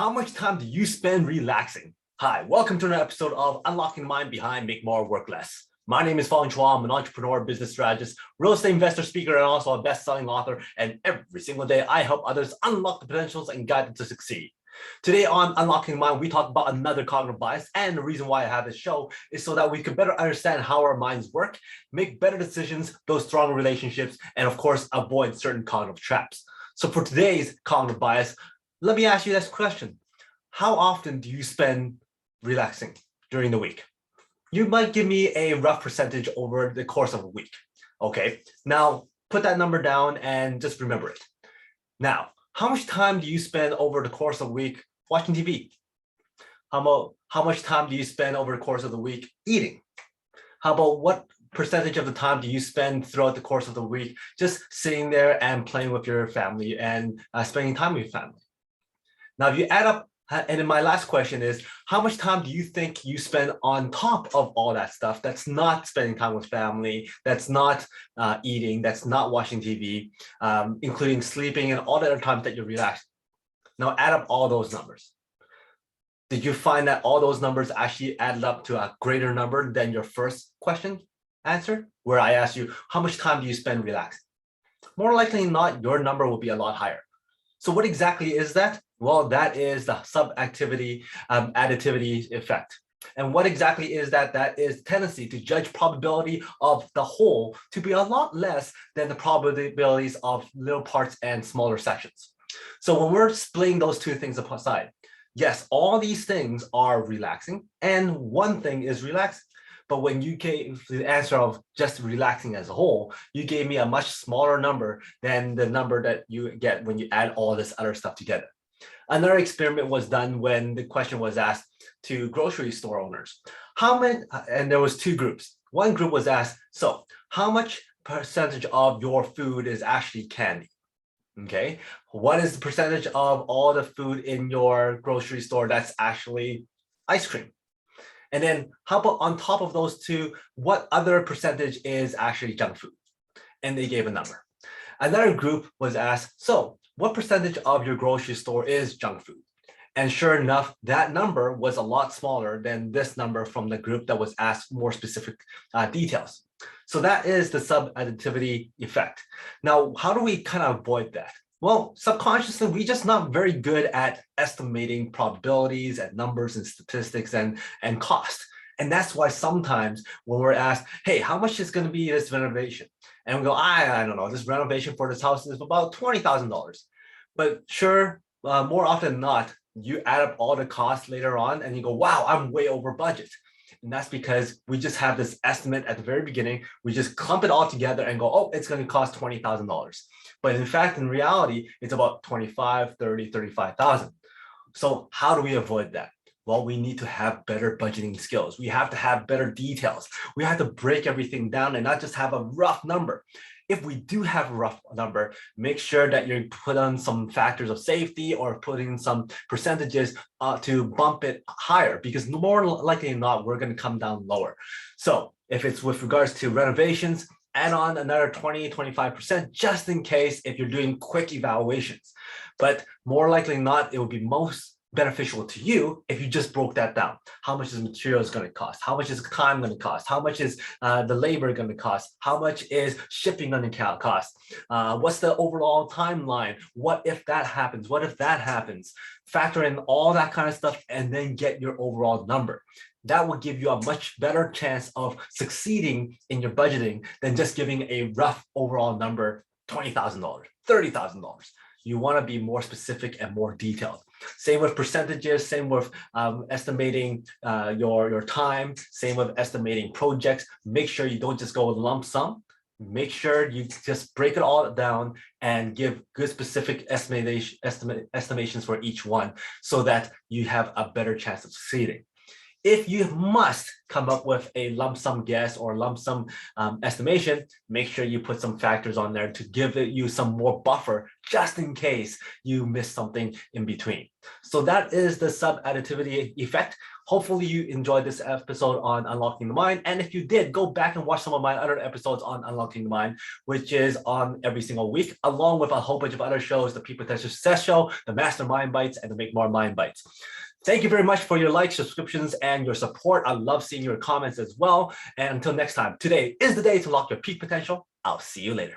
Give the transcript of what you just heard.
How much time do you spend relaxing? Hi, welcome to another episode of Unlocking the Mind Behind Make More, Work Less. My name is Fong. I'm an entrepreneur, business strategist, real estate investor, speaker, and also a best-selling author. And every single day, I help others unlock the potentials and guide them to succeed. Today on Unlocking the Mind, we talk about another cognitive bias. And the reason why I have this show is so that we can better understand how our minds work, make better decisions, build stronger relationships, and of course, avoid certain cognitive traps. So for today's cognitive bias, let me ask you this question. How often do you spend relaxing during the week? You might give me a rough percentage over the course of a week. Okay, now put that number down and just remember it. Now, how much time do you spend over the course of a week watching TV? How much time do you spend over the course of the week eating? How about what percentage of the time do you spend throughout the course of the week just sitting there and playing with your family and spending time with your family? Now, if you add up, and then my last question is, how much time do you think you spend on top of all that stuff that's not spending time with family, that's not eating, that's not watching TV, including sleeping and all the other times that you're relaxed? Now add up all those numbers. Did you find that all those numbers actually added up to a greater number than your first question answer, where I asked you, how much time do you spend relaxing? More likely than not, your number will be a lot higher. So what exactly is that? Well, that is the subactivity additivity effect. And what exactly is that? That is tendency to judge probability of the whole to be a lot less than the probabilities of little parts and smaller sections. So when we're splitting those two things aside, yes, all these things are relaxing and one thing is relaxing. But when you gave the answer of just relaxing as a whole, you gave me a much smaller number than the number that you get when you add all this other stuff together. Another experiment was done when the question was asked to grocery store owners. And there was two groups. One group was asked, so how much percentage of your food is actually candy? Okay, what is the percentage of all the food in your grocery store that's actually ice cream? And then how about on top of those two, what other percentage is actually junk food? And they gave a number. Another group was asked, so what percentage of your grocery store is junk food? And sure enough, that number was a lot smaller than this number from the group that was asked more specific details. So that is the subadditivity effect. Now, how do we kind of avoid that? Well, subconsciously, we're just not very good at estimating probabilities and numbers and statistics and cost. And that's why sometimes when we're asked, hey, how much is going to be this renovation? And we go, I don't know, this renovation for this house is about $20,000. But sure, more often than not, you add up all the costs later on and you go, wow, I'm way over budget. And that's because we just have this estimate at the very beginning. We just clump it all together and go, oh, it's going to cost $20,000. But in fact, in reality, it's about 25, 30, 35,000. So how do we avoid that? Well, we need to have better budgeting skills. We have to have better details. We have to break everything down and not just have a rough number. If we do have a rough number, make sure that you put on some factors of safety or put in some percentages to bump it higher, because more likely than not, we're going to come down lower. So if it's with regards to renovations, add on another 20, 25% just in case if you're doing quick evaluations. But more likely than not, it will be most beneficial to you if you just broke that down. How much is materials going to cost? How much is time going to cost? How much is the labor going to cost? How much is shipping going to cost? What's the overall timeline? What if that happens? What if that happens? Factor in all that kind of stuff and then get your overall number. That will give you a much better chance of succeeding in your budgeting than just giving a rough overall number, $20,000, $30,000. You want to be more specific and more detailed. Same with percentages, same with estimating your time, same with estimating projects. Make sure you don't just go lump sum. Make sure you just break it all down and give good specific estimations for each one so that you have a better chance of succeeding. If you must come up with a lump sum guess or lump sum estimation, make sure you put some factors on there to give you some more buffer just in case you miss something in between. So that is the subadditivity effect. Hopefully you enjoyed this episode on Unlocking the Mind. And if you did, go back and watch some of my other episodes on Unlocking the Mind, which is on every single week, along with a whole bunch of other shows, the Peak Potential Success Show, the Mastermind Bites, and the Make More Mind Bites. Thank you very much for your likes, subscriptions, and your support. I love seeing your comments as well. And until next time, today is the day to unlock your peak potential. I'll see you later.